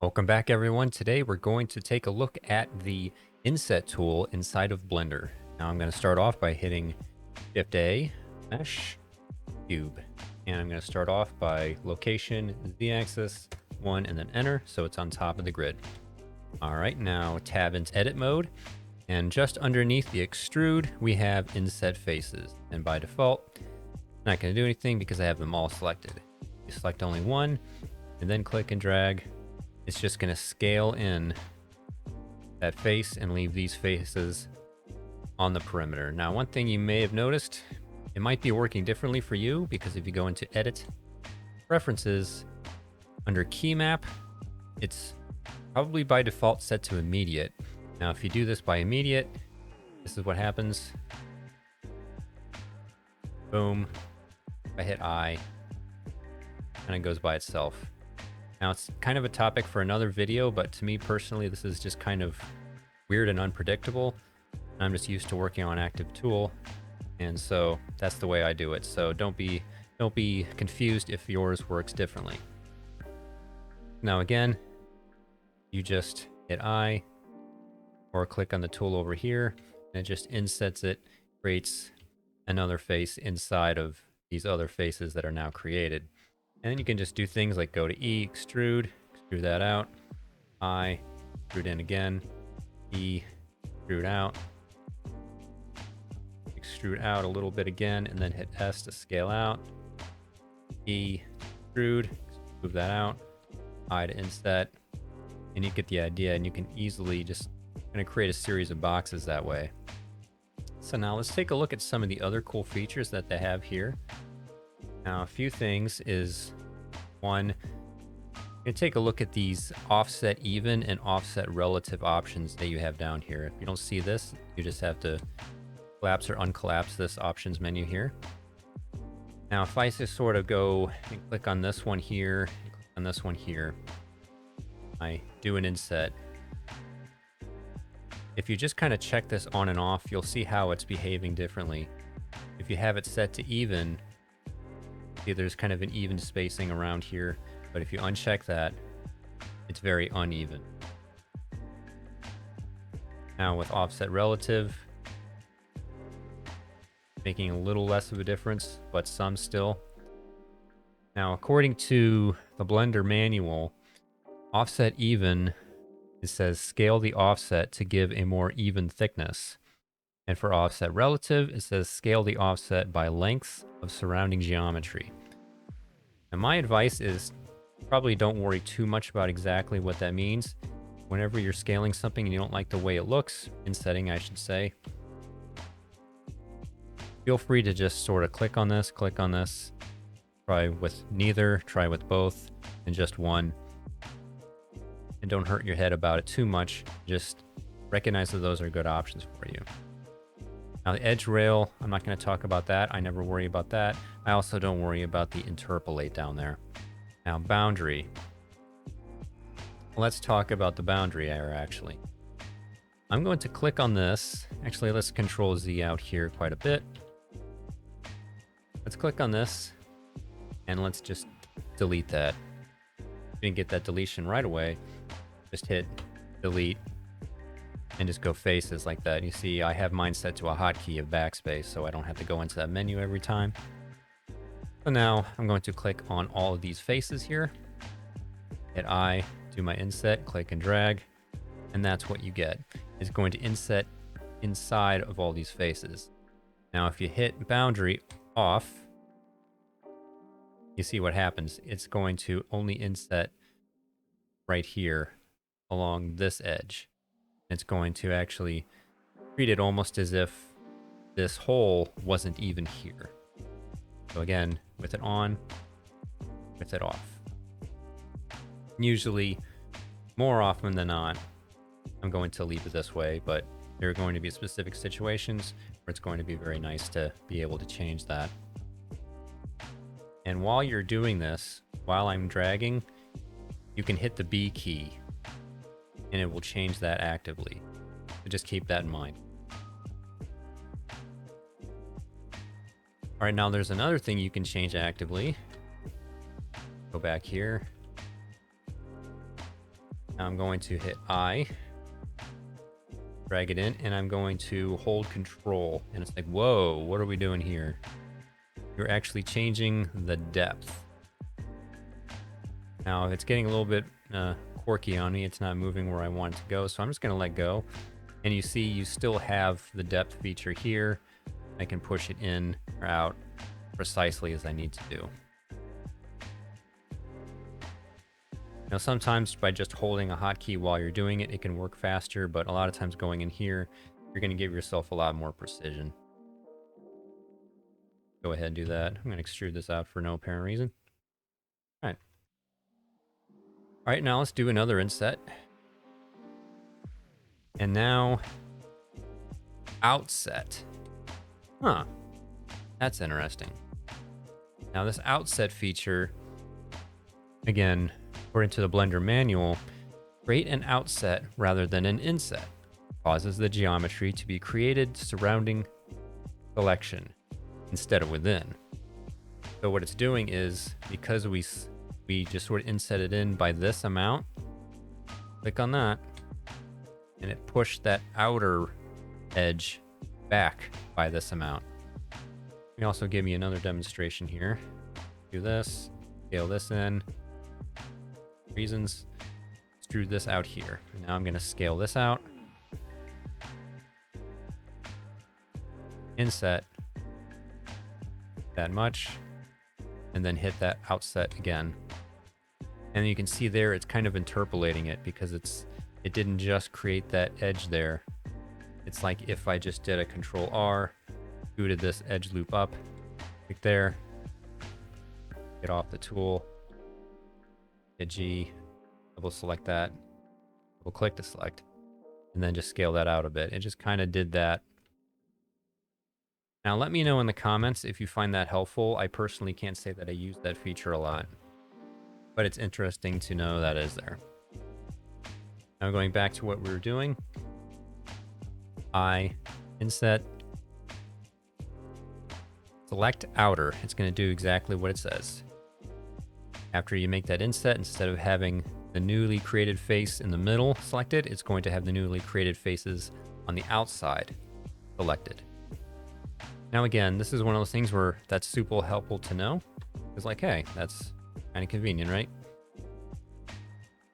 Welcome back, everyone. Today we're going to take a look at the Inset tool inside of Blender. Now I'm going to start off by hitting Shift A, Mesh, Cube. And I'm going to start off by location, Z-axis, 1, and then enter, so it's on top of the grid. All right, now tab into edit mode. And just underneath the extrude, we have inset faces. And by default, not going to do anything because I have them all selected. You select only one, and then click and drag. It's just going to scale in that face and leave these faces on the perimeter. Now, one thing you may have noticed, it might be working differently for you because if you go into Edit, Preferences, under Key Map, it's probably by default set to Immediate. Now, if you do this by Immediate, this is what happens. Boom. If I hit I, and it goes by itself. Now, it's kind of a topic for another video, but to me personally, this is just kind of weird and unpredictable. I'm just used to working on active tool, and so that's the way I do it. So don't be confused if yours works differently. Now again, you just hit I or click on the tool over here, and it just insets it, creates another face inside of these other faces that are now created. And then you can just do things like go to E, extrude that out, I, extrude in again, E, extrude out a little bit again, and then hit S to scale out, E, extrude, move that out, I to inset, and you get the idea, and you can easily just kind of create a series of boxes that way. So now let's take a look at some of the other cool features that they have here. Now, a few things is, one, you take a look at these offset even and offset relative options that you have down here. If you don't see this, you just have to collapse or uncollapse this options menu here. Now, if I just sort of go and click on this one here, click on this one here, I do an inset. If you just kind of check this on and off, you'll see how it's behaving differently. If you have it set to even, see there's kind of an even spacing around here, but if you uncheck that, it's very uneven. Now with offset relative, making a little less of a difference, but some still. Now, according to the Blender manual, offset even, it says scale the offset to give a more even thickness. And for offset relative, it says scale the offset by lengths of surrounding geometry. And my advice is probably don't worry too much about exactly what that means. Whenever you're scaling something and you don't like the way it looks, insetting I should say, feel free to just sort of click on this, try with neither, try with both, and just one. And don't hurt your head about it too much. Just recognize that those are good options for you. Now the edge rail, I'm not going to talk about that. I never worry about that. I also don't worry about the interpolate down there. Now boundary. Let's talk about the boundary error actually. I'm going to click on this. Actually, let's control Z out here quite a bit. Let's click on this and let's just delete that. If you didn't get that deletion right away, just hit delete and just go faces like that. You see, I have mine set to a hotkey of backspace, so I don't have to go into that menu every time. So now I'm going to click on all of these faces here. Hit I, do my inset, click and drag, and that's what you get. It's going to inset inside of all these faces. Now, if you hit boundary off, you see what happens. It's going to only inset right here along this edge. It's going to actually treat it almost as if this hole wasn't even here. So again, with it on, with it off. Usually, more often than not, I'm going to leave it this way, but there are going to be specific situations where it's going to be very nice to be able to change that. And while you're doing this, while I'm dragging, you can hit the B key and it will change that actively. So just keep that in mind. All right, now there's another thing you can change actively. Go back here. Now I'm going to hit I, drag it in, and I'm going to hold control. And it's like, whoa, what are we doing here? You're actually changing the depth. Now it's getting a little bit quirky on me. It's not moving where I want it to go. So I'm just gonna let go. And you see you still have the depth feature here. I can push it in or out precisely as I need to do. Now sometimes by just holding a hotkey while you're doing it, it can work faster, but a lot of times going in here, you're gonna give yourself a lot more precision. Go ahead and do that. I'm gonna extrude this out for no apparent reason. All right. All right, now let's do another inset. And now, outset. Huh, that's interesting. Now this outset feature, again, according to the Blender manual, create an outset rather than an inset. Causes the geometry to be created surrounding selection instead of within. So what it's doing is, because we just sort of inset it in by this amount, click on that, and it pushed that outer edge back by this amount. Let me also give you another demonstration here. Do this, scale this in. Reasons, extrude this out here. And now I'm gonna scale this out. Inset that much, and then hit that outset again. And you can see there it's kind of interpolating it because it didn't just create that edge there. It's like if I just did a Control R, scooted this edge loop up, click there, get off the tool, hit G, double select that, double click to select, and then just scale that out a bit. It just kind of did that. Now let me know in the comments if you find that helpful. I personally can't say that I use that feature a lot, but it's interesting to know that is there. Now going back to what we were doing, I inset, select outer. It's going to do exactly what it says. After you make that inset, instead of having the newly created face in the middle selected, it's going to have the newly created faces on the outside selected. Now again, this is one of those things where that's super helpful to know. It's like, hey, that's kind of convenient, right?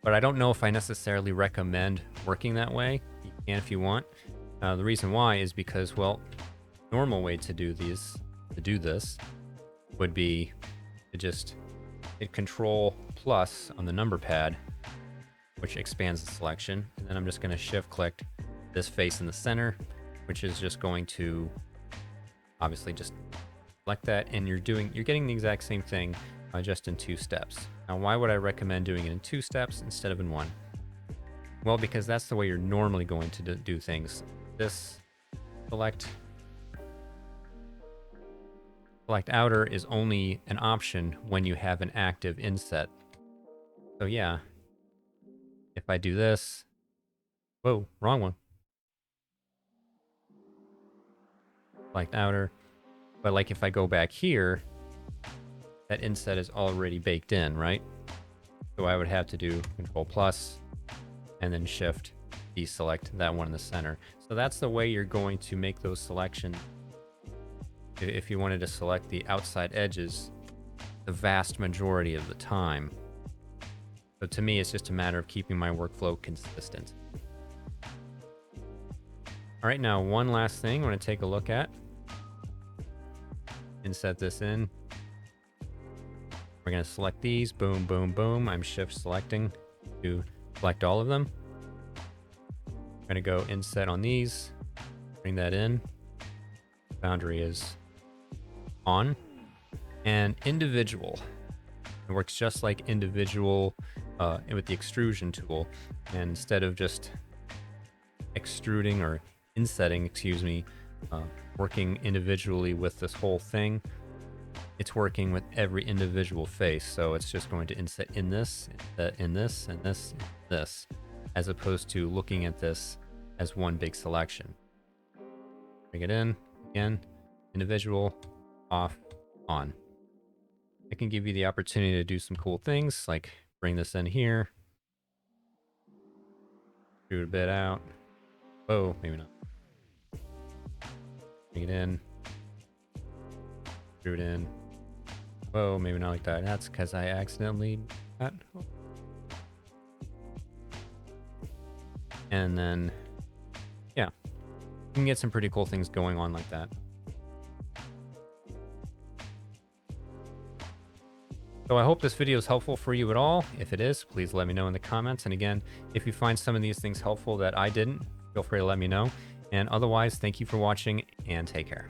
But I don't know if I necessarily recommend working that way. You can if you want. The reason why is because, well, normal way to do this would be to just hit Control plus on the number pad, which expands the selection. And then I'm just going to shift click this face in the center, which is just going to obviously just select that. And you're getting the exact same thing, just in 2 steps. Now, why would I recommend doing it in 2 steps instead of in 1? Well, because that's the way you're normally going to do things. This select outer is only an option when you have an active inset. So yeah, if I do this, whoa, wrong one. Select outer, but like if I go back here, that inset is already baked in, right? So I would have to do Control plus and then Shift deselect that one in the center. So that's the way you're going to make those selections. If you wanted to select the outside edges the vast majority of the time. So to me, it's just a matter of keeping my workflow consistent. All right, now one last thing I want to take a look at. Inset this in. We're going to select these. Boom, boom, boom. I'm shift selecting to select all of them. I'm going to go inset on these. Bring that in. Boundary is on. And individual. It works just like individual with the extrusion tool. And instead of just extruding or insetting, excuse me, working individually with this whole thing, it's working with every individual face. So it's just going to inset in this, in this, and this, and this, as opposed to looking at this as one big selection. Bring it in, again, individual, off, on. I can give you the opportunity to do some cool things, like bring this in here, Shoot a bit out. Whoa, maybe not. Bring it in. Shoot it in. Whoa, maybe not like that. That's because I accidentally got. And then, yeah, you can get some pretty cool things going on like that. So I hope this video is helpful for you at all. If it is, please let me know in the comments. And again, if you find some of these things helpful that I didn't, feel free to let me know. And otherwise, thank you for watching and take care.